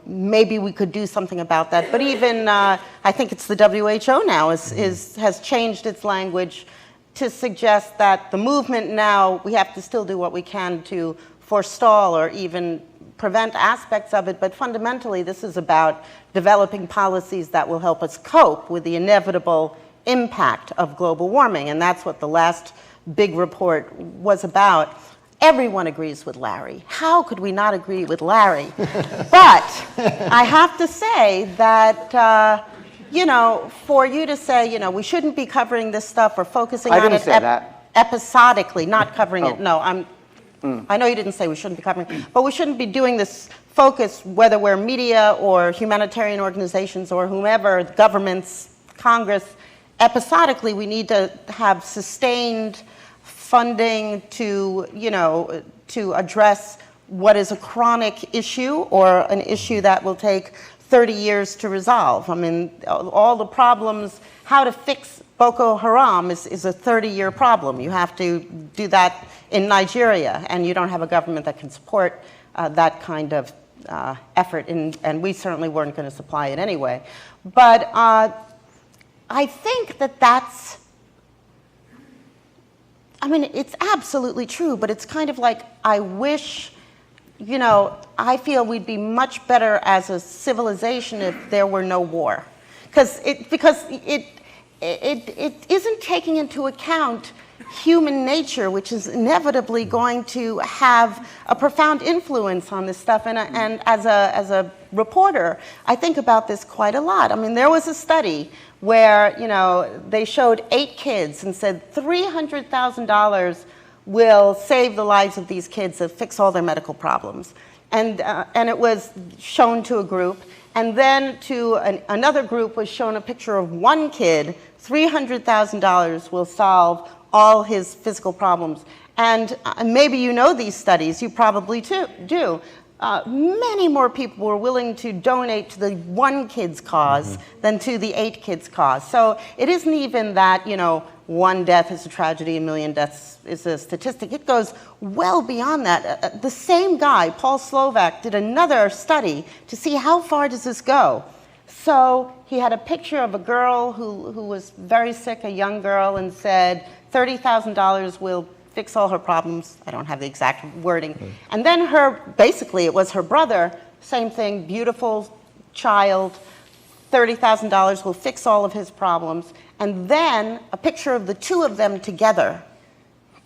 maybe we could do something about that. But even, I think it's the WHO now, has changed its language to suggest that the movement now, we have to still do what we can to forestall or even prevent aspects of it, but fundamentally this is about developing policies that will help us cope with the inevitable impact of global warming, and that's what the last big report was about. Everyone agrees with Larry. How could we not agree with Larry? But I have to say that, for you to say, we shouldn't be covering this stuff or focusing on it episodically, not covering it. No, I know you didn't say we shouldn't be covering it, but we shouldn't be doing this focus, whether we're media or humanitarian organizations or whomever, governments, Congress. Episodically, we need to have sustained funding to address what is a chronic issue or an issue that will take 30 years to resolve. I mean, all the problems, how to fix Boko Haram is a 30-year problem. You have to do that in Nigeria, and you don't have a government that can support that kind of effort, and we certainly weren't going to supply it anyway. But I think that's, it's absolutely true, but it's kind of like, I wish, I feel we'd be much better as a civilization if there were no war. Because it isn't taking into account human nature, which is inevitably going to have a profound influence on this stuff. And as a reporter, I think about this quite a lot. I mean, there was a study where, they showed 8 kids and said $300,000 will save the lives of these kids and fix all their medical problems. And it was shown to a group. And then to another group was shown a picture of one kid, $300,000 will solve all his physical problems. And maybe you know these studies, you probably do. Many more people were willing to donate to the one kid's cause than to the 8 kids' cause. So it isn't even that, one death is a tragedy, 1 million deaths is a statistic. It goes well beyond that. The same guy, Paul Slovak, did another study to see how far does this go. So he had a picture of a girl who was very sick, a young girl, and said $30,000 will fix all her problems. I don't have the exact wording. And then basically it was her brother, same thing, beautiful child, $30,000 will fix all of his problems. And then a picture of the two of them together,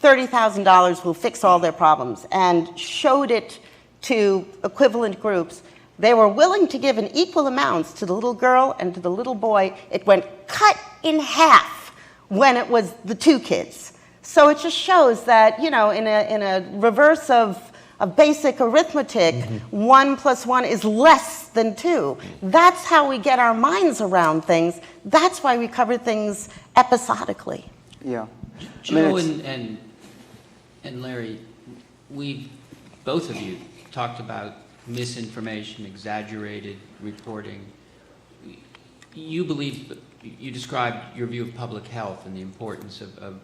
$30,000 will fix all their problems, and showed it to equivalent groups. They were willing to give an equal amounts to the little girl and to the little boy. It went cut in half when it was the 2 kids. So it just shows that, in a reverse of basic arithmetic, 1 + 1 is less than 2. That's how we get our minds around things. That's why we cover things episodically. Yeah. Joe and Larry, both of you talked about misinformation, exaggerated reporting. You described your view of public health and the importance of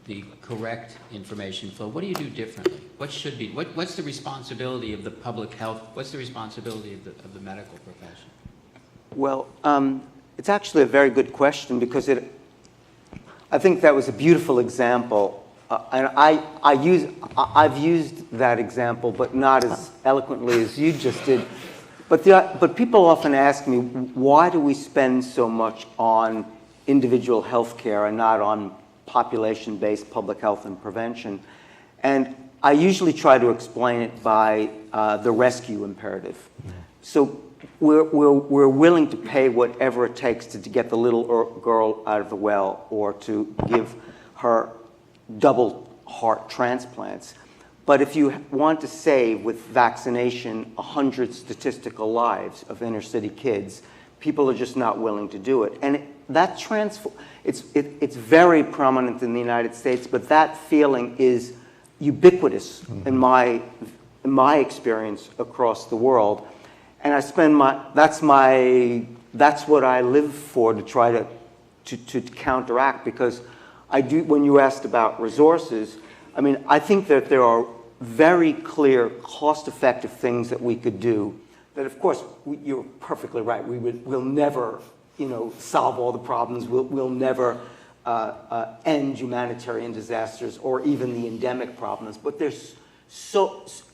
the correct information flow. What do you do differently? What's the responsibility of the public health? What's the responsibility of the medical profession? Well, it's actually a very good question, because I think that was a beautiful example. And I've used that example, but not as eloquently as you just did. But people often ask me, why do we spend so much on individual health care and not on population-based public health and prevention? And I usually try to explain it by the rescue imperative. So we're willing to pay whatever it takes to get the little girl out of the well, or to give her double heart transplants. But if you want to save with vaccination 100 statistical lives of inner city kids, people are just not willing to do it. And it's very prominent in the United States, but that feeling is ubiquitous in my in my experience across the world. And I spend that's what I live for, to try to counteract, because I do, when you asked about resources, I mean, I think that there are very clear, cost-effective things that we could do that, of course, you're perfectly right, we'll never, solve all the problems, we'll never end humanitarian disasters or even the endemic problems, but there's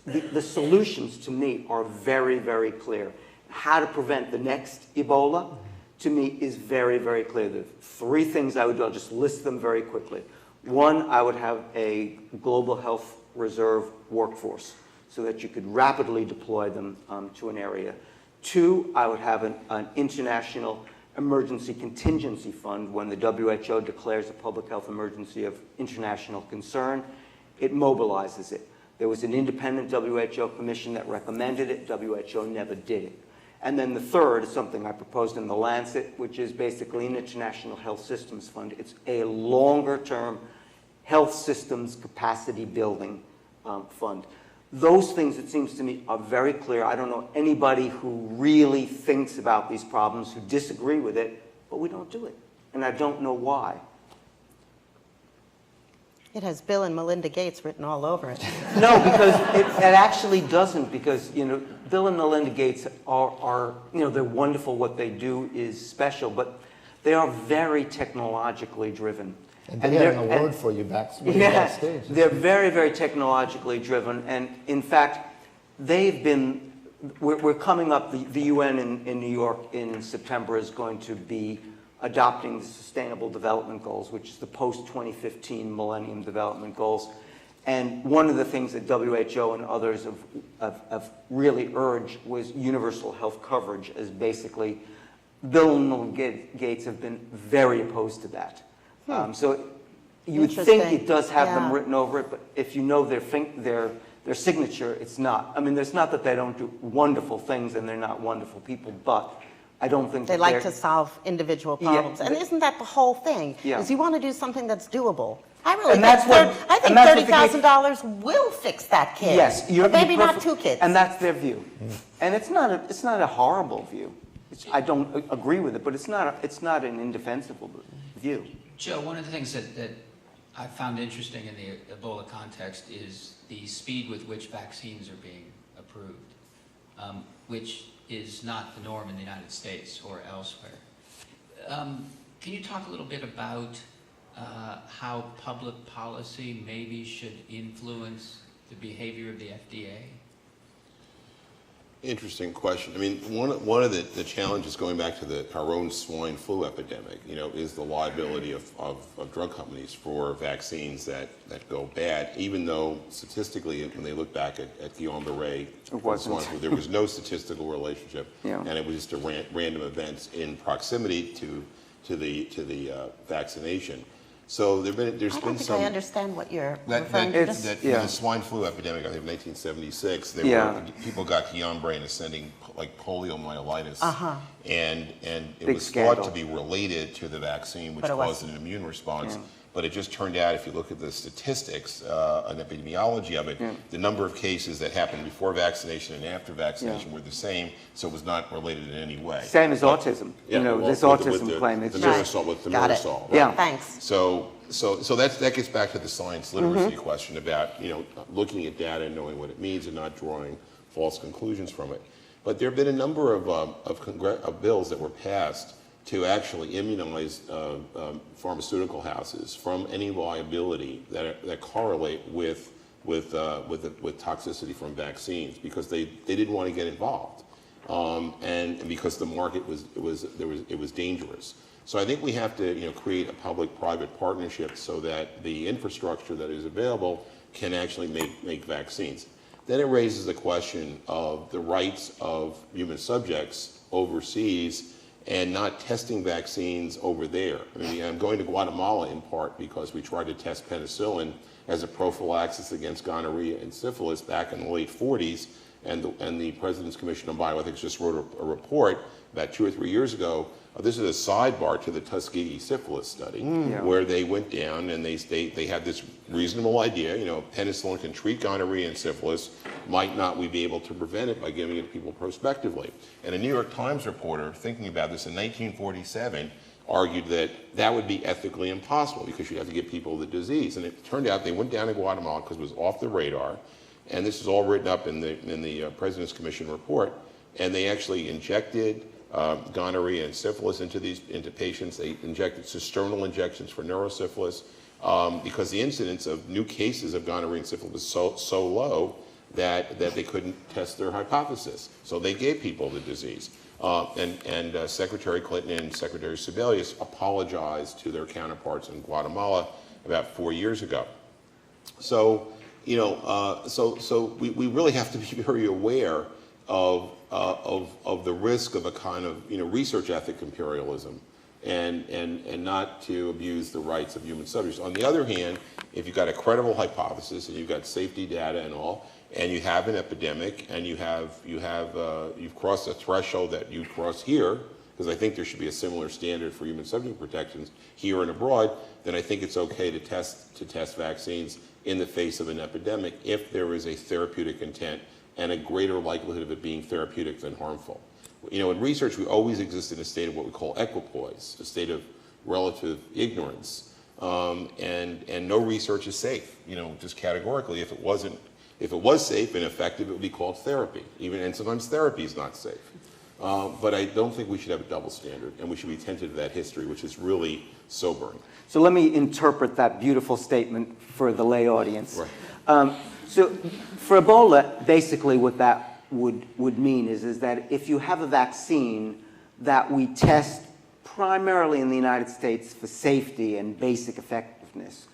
the solutions to me are very, very clear. How to prevent the next Ebola, to me, is very, very clear. The 3 things I would do, I'll just list them very quickly. 1, I would have a global health reserve workforce so that you could rapidly deploy them to an area. 2, I would have an international emergency contingency fund. When the WHO declares a public health emergency of international concern, it mobilizes it. There was an independent WHO commission that recommended it. WHO never did it. And then the 3rd is something I proposed in The Lancet, which is basically an international health systems fund. It's a longer-term health systems capacity building fund. Those things, it seems to me, are very clear. I don't know anybody who really thinks about these problems, who disagree with it, but we don't do it. And I don't know why. It has Bill and Melinda Gates written all over it. No, because it actually doesn't, because, Bill and Melinda Gates are they're wonderful. What they do is special, but they are very technologically driven. And they have an award for you backstage. They're very, very technologically driven. And in fact, we're coming up, the UN in New York in September is going to be adopting the Sustainable Development Goals, which is the post-2015 Millennium Development Goals. And one of the things that WHO and others have really urged was universal health coverage, as basically Bill and Melinda Gates have been very opposed to that. So you would think it does have them written over it, but if you know their signature, it's not. I mean, it's not that they don't do wonderful things and they're not wonderful people, but I don't think they like to solve individual problems. And isn't that the whole thing? Yeah. Is you want to do something that's doable. I think $30,000 will fix that kid. Yes, but maybe not 2 kids. And that's their view. And it's not a horrible view. I don't agree with it, but it's not an indefensible view. Joe, one of the things that I found interesting in the Ebola context is the speed with which vaccines are being approved, which is not the norm in the United States or elsewhere. Can you talk a little bit about how public policy maybe should influence the behavior of the FDA? Interesting question. I mean, one of the challenges going back to our own swine flu epidemic, is the liability of drug companies for vaccines that go bad, even though statistically, when they look back at Guillain-Barré, swine flu, there was no statistical relationship, and it was just a random events in proximity to the vaccination. So there's been some. I don't think I understand what you're referring to. The swine flu epidemic, I think, in 1976, people got Guillain-Barré and ascending like poliomyelitis, and it Big was scandal. thought to be related to the vaccine, which caused an immune response. But it just turned out, if you look at the statistics and epidemiology of it, the number of cases that happened before vaccination and after vaccination were the same, so it was not related in any way. Same as autism. This autism claim. With the Nurisol. Yeah, thanks. So that gets back to the science literacy question about looking at data and knowing what it means and not drawing false conclusions from it. But there have been a number of bills that were passed to actually immunize pharmaceutical houses from any liability that correlate with toxicity from vaccines, because they didn't want to get involved, and because the market was dangerous. So I think we have to create a public-private partnership so that the infrastructure that is available can actually make vaccines. Then it raises the question of the rights of human subjects overseas and not testing vaccines over there. I mean, I'm going to Guatemala in part because we tried to test penicillin as a prophylaxis against gonorrhea and syphilis back in the late 40s, and the President's Commission on Bioethics just wrote a report about 2 or 3 years ago. This is a sidebar to the Tuskegee syphilis study, where they went down and they had this reasonable idea, penicillin can treat gonorrhea and syphilis, might not we be able to prevent it by giving it to people prospectively? And a New York Times reporter, thinking about this in 1947, argued that that would be ethically impossible because you'd have to give people the disease. And it turned out they went down to Guatemala because it was off the radar, and this is all written up in the President's Commission report, and they actually injected gonorrhea and syphilis into patients. They injected cisternal injections for neurosyphilis because the incidence of new cases of gonorrhea and syphilis was so low that they couldn't test their hypothesis. So they gave people the disease. And Secretary Clinton and Secretary Sebelius apologized to their counterparts in Guatemala about 4 years ago. So, so we really have to be very aware of the risk of a kind of research ethic imperialism, and not to abuse the rights of human subjects. On the other hand, if you've got a credible hypothesis and you've got safety data and all, and you have an epidemic, and you've crossed a threshold that you cross here, because I think there should be a similar standard for human subject protections here and abroad, then I think it's okay to test vaccines in the face of an epidemic if there is a therapeutic intent and a greater likelihood of it being therapeutic than harmful. In research, we always exist in a state of what we call equipoise, a state of relative ignorance, and no research is safe. Just categorically, if it was safe and effective, it would be called therapy. And sometimes therapy is not safe. But I don't think we should have a double standard, and we should be attentive to that history, which is really sobering. So let me interpret that beautiful statement for the lay audience. Right. So for Ebola, basically what that would mean is that if you have a vaccine that we test primarily in the United States for safety and basic effectiveness,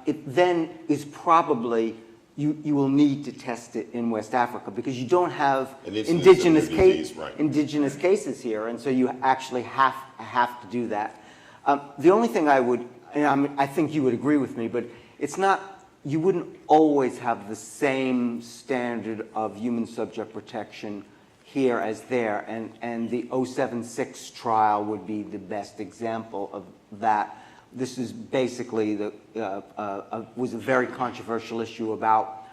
it then is probably, you will need to test it in West Africa because you don't have indigenous cases here, and so you actually have to do that. The only thing I think you would agree with me, but it's not, you wouldn't always have the same standard of human subject protection here as there, and the 076 trial would be the best example of that. This is basically was a very controversial issue about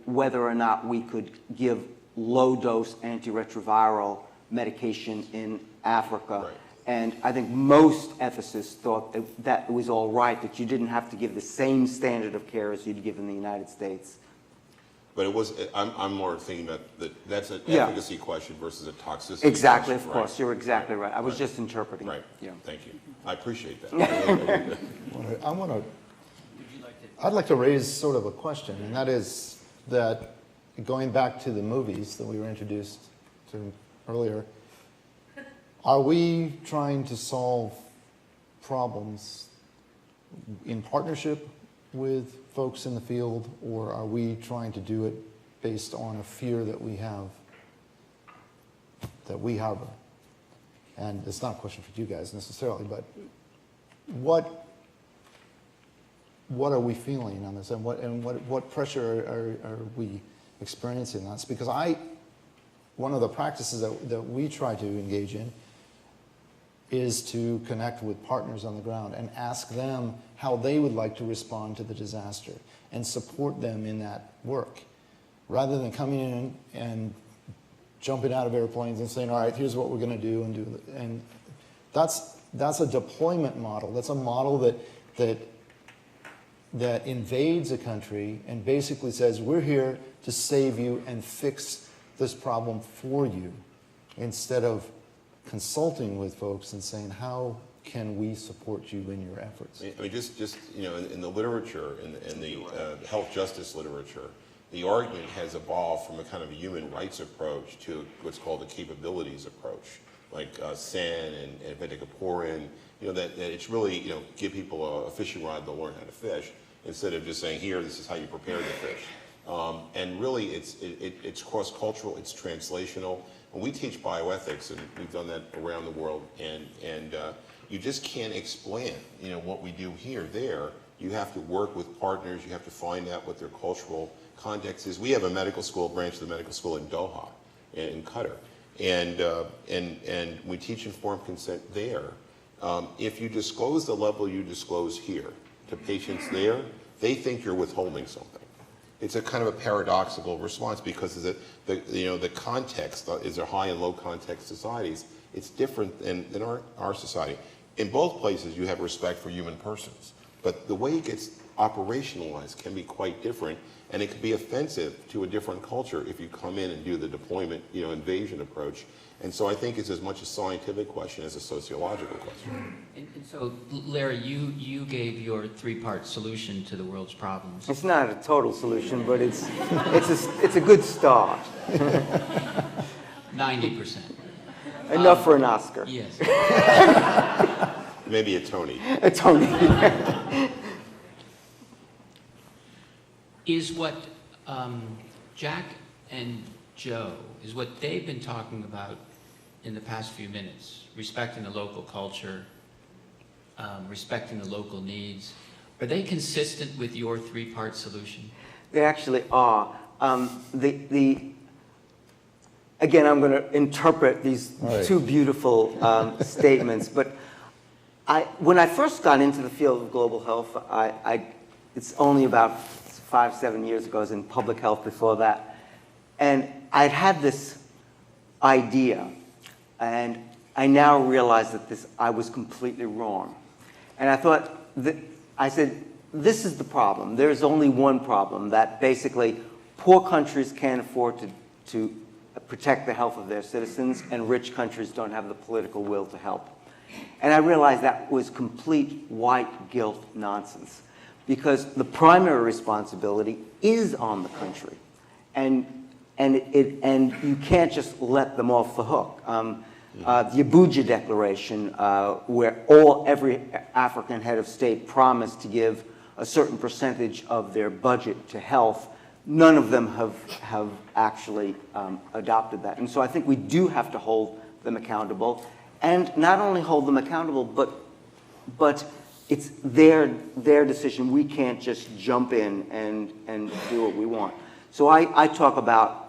whether or not we could give low-dose antiretroviral medication in Africa. Right. And I think most ethicists thought that it was all right, that you didn't have to give the same standard of care as you'd give in the United States. But it was, I'm more thinking about that's an efficacy question versus a toxicity Exactly, question. of course, right. you're exactly right. I was just interpreting. Right, Yeah. thank you. I appreciate that. I'd like to raise sort of a question, and that is that going back to the movies that we were introduced to earlier, are we trying to solve problems in partnership with folks in the field, or are we trying to do it based on a fear that we have, that we harbor? And it's not a question for you guys necessarily, but what are we feeling on this, and what pressure are we experiencing on this? Because one of the practices that we try to engage in is to connect with partners on the ground and ask them how they would like to respond to the disaster and support them in that work, rather than coming in and jumping out of airplanes and saying, all right, here's what we're going to do, and that's a deployment model. That's a model that invades a country and basically says, we're here to save you and fix this problem for you, instead of consulting with folks and saying, how can we support you in your efforts? I mean, just in the literature, in the health justice literature, the argument has evolved from a kind of a human rights approach to what's called a capabilities approach, like SEN and Vedicaporin, that it's really, give people a fishing rod to learn how to fish, instead of just saying, here, this is how you prepare the fish. And really, it's cross-cultural, it's translational. When we teach bioethics, and we've done that around the world, and you just can't explain, what we do here, there, You have to work with partners. You have to find out what their cultural context is. We have a medical school, branch of the medical school in Doha, in Qatar, and we teach informed consent there. If you disclose the level you disclose here to patients there, they think you're withholding something. It's a kind of a paradoxical response because the context is there high and low context societies. It's different than our society. In both places, you have respect for human persons, but the way it gets operationalized can be quite different, and it can be offensive to a different culture if you come in and do the deployment, invasion approach. And so I think it's as much a scientific question as a sociological question. And so, Larry, you gave your three-part solution to the world's problems. It's not a total solution, but it's a good start. 90%. Enough for an Oscar. Yes. Maybe a Tony. A Tony. Is what Jack and Joe, is what they've been talking about in the past few minutes, respecting the local culture, respecting the local needs, are they consistent with your three-part solution? They actually are. Again, I'm going to interpret these two beautiful statements, but when I first got into the field of global health, it's only about 5-7 years ago. I was in public health before that, and I'd had this idea, and I now realize that I was completely wrong. And I said, this is the problem. There's only one problem, that basically poor countries can't afford to protect the health of their citizens, and rich countries don't have the political will to help. And I realized that was complete white guilt nonsense, because the primary responsibility is on the country, and you can't just let them off the hook. The Abuja Declaration, where every African head of state promised to give a certain percentage of their budget to health, none of them have actually adopted that. And so I think we do have to hold them accountable, and not only hold them accountable, but it's their decision. We can't just jump in and do what we want. So I talk about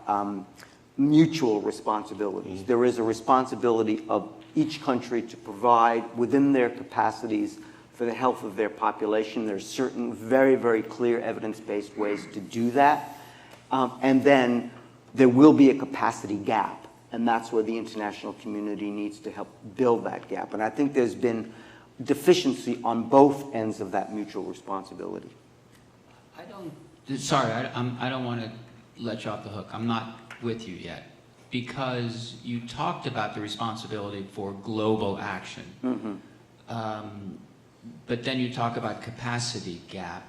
mutual responsibilities. There is a responsibility of each country to provide within their capacities for the health of their population. There's certain very, very clear evidence-based ways to do that. And then there will be a capacity gap, and that's where the international community needs to help build that gap. And I think there's been deficiency on both ends of that mutual responsibility. I don't want to let you off the hook. I'm not with you yet, because you talked about the responsibility for global action. Mm-hmm. But then you talk about capacity gap,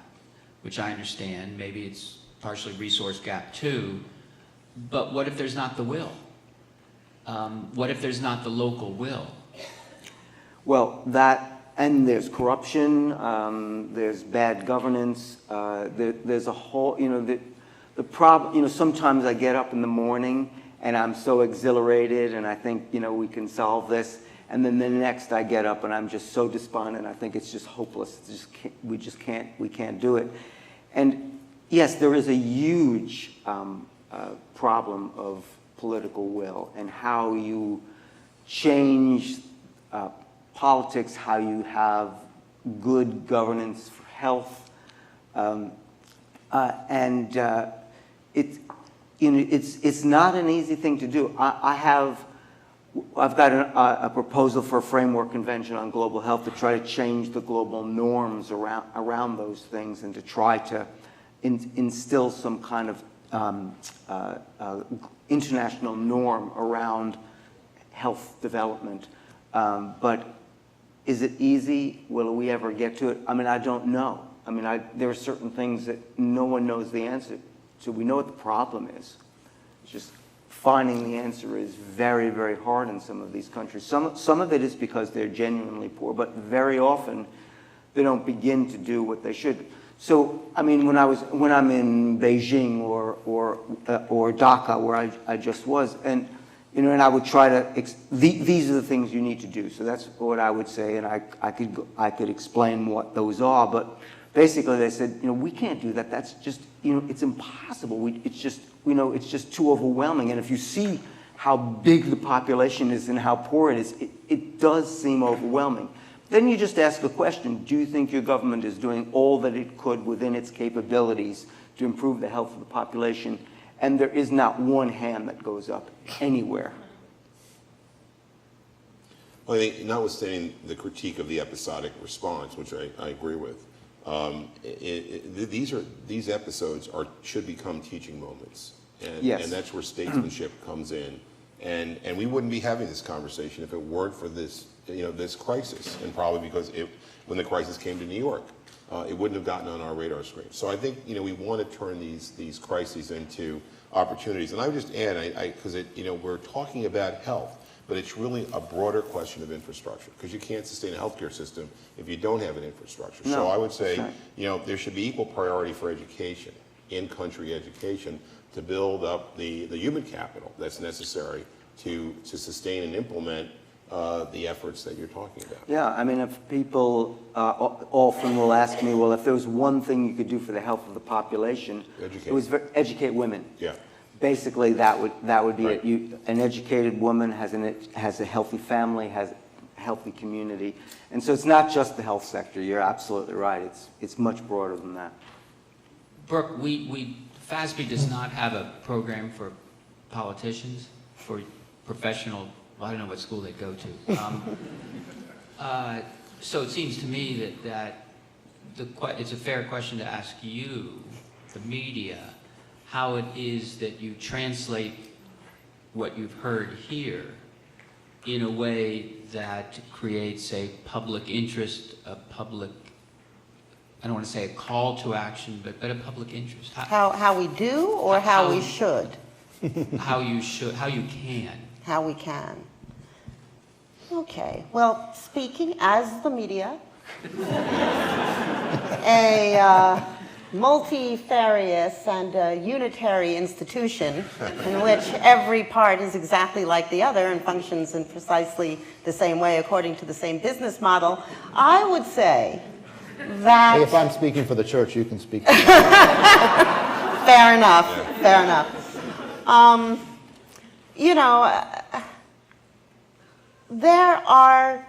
which I understand. Maybe it's partially resource gap too. But what if there's not the will? What if there's not the local will? Well, and there's corruption, there's bad governance, there's a whole, the problem, sometimes I get up in the morning and I'm so exhilarated and I think, we can solve this. And then the next I get up and I'm just so despondent. I think it's just hopeless. We can't do it. And yes, there is a huge problem of political will and how you change politics, how you have good governance for health, it's not an easy thing to do. I've got a proposal for a framework convention on global health to try to change the global norms around those things and to try to instill some kind of international norm around health development. But is it easy? Will we ever get to it? I don't know. There are certain things that no one knows the answer to. We know what the problem is. It's just finding the answer is very, very hard in some of these countries. Some of it is because they're genuinely poor, but very often they don't begin to do what they should. So, when I'm in Beijing or Dhaka, where I just was, and I would try to, these are the things you need to do. So that's what I would say, and I could explain what those are. But Basically, they said, we can't do that. That's just, it's impossible. It's just too overwhelming. And if you see how big the population is and how poor it is, it does seem overwhelming. Then you just ask the question, do you think your government is doing all that it could within its capabilities to improve the health of the population? And there is not one hand that goes up anywhere. Well, I think notwithstanding the critique of the episodic response, which I agree with, these episodes should become teaching moments. And, Yes. and that's where statesmanship comes in. And we wouldn't be having this conversation if it weren't for this, this crisis, and probably because when the crisis came to New York, it wouldn't have gotten on our radar screen. So I think we want to turn these crises into opportunities. And I would just add, because we're talking about health, but it's really a broader question of infrastructure, because you can't sustain a healthcare system if you don't have an infrastructure. No, so I would say, right. There should be equal priority for education, in-country education, to build up the human capital that's necessary to sustain and implement the efforts that you're talking about. Yeah, I mean, if people often will ask me, well, if there was one thing you could do for the health of the population, it was educate women. Yeah. Basically, that would be Right. it. An educated woman has a healthy family, has a healthy community, and so it's not just the health sector. You're absolutely right. It's much broader than that. Brooke, FASPE does not have a program for politicians, for professional, well, I don't know what school they go to. So it seems to me that it's a fair question to ask you, the media, how it is that you translate what you've heard here in a way that creates a public interest, I don't want to say a call to action, but a public interest. How we do or how we should? How you can. How we can. Okay, well, speaking as the media, a multifarious and unitary institution in which every part is exactly like the other and functions in precisely the same way according to the same business model, I would say that... Hey, if I'm speaking for the church, you can speak for me. Fair enough, fair enough. There are